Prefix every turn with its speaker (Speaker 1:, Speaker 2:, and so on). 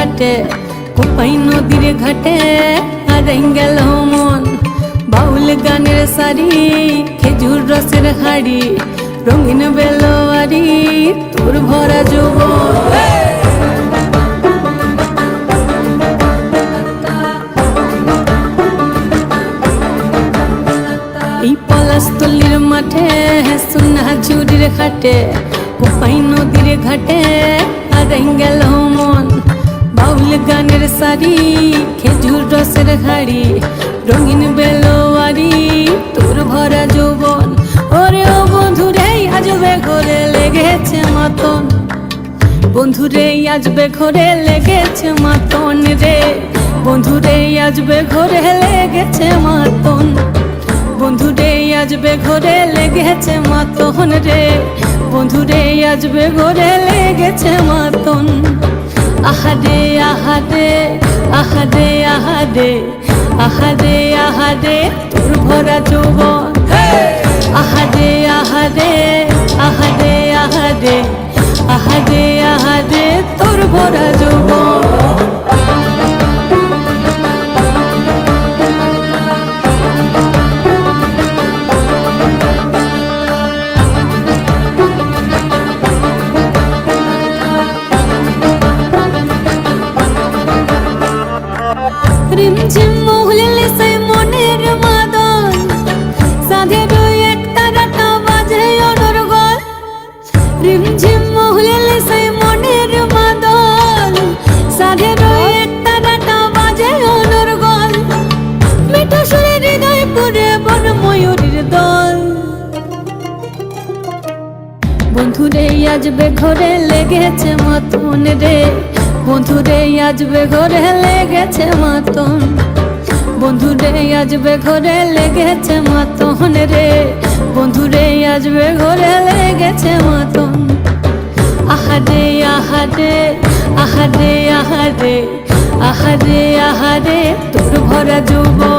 Speaker 1: কাটে কোপাই নদীর ঘাটে হারাই গেল মন বাউল গানের সারি খেজুর রসের হাড়ি রঙিন বেলোয়ারি তোর ভরা যৌবন এই পলাশতলির মাঠে সোনা ঝুড়ির ঘাটে কোপাই নদীর ঘাটে হারাই গেল মন বাউল গানের সারি খেজুর রসের হাড়ি রঙিন বেলোয়ারি তোর ভরা যৌবন ওরে ও বন্ধুরে আজবে ঘরে লেগেছে মাতন বন্ধুরে আজবে ঘরে লেগেছে মাতন রে বন্ধুরে আজবে ঘরে লেগেছে মাতন বন্ধুরে আজবে ঘরে লেগেছে মাতন রে বন্ধুরে আজবে ঘরে লেগেছে মাতন আহারে আহারে আহারে আহারে আহারে আহারে তোর ভরা যৌবন আহারে আহারে আহারে আহারে আহারে আহারে তোর ভরা যৌবন রিমঝিম মহুলে সে মনের মাদন সাধের এক তারাটা বাজে অনর্গল রিমঝিম মহুলে সে মনের মাদন সাধের এক তারাটা বাজে অনর্গল মিঠা সুরে হৃদয় পুরে বন ময়ূরীর দল বন্ধুরে আজবে ঘরে লেগেছে মতন রে বন্ধুরে আজবে ঘরে লেগেছে মাতন বন্ধুরে আজবে ঘরে লেগেছে মাতন রে বন্ধুরে আজবে ঘরে লেগেছে মাতন আহারে আহারে আহারে আহারে আহারে আহারে তোর ভরা যৌবন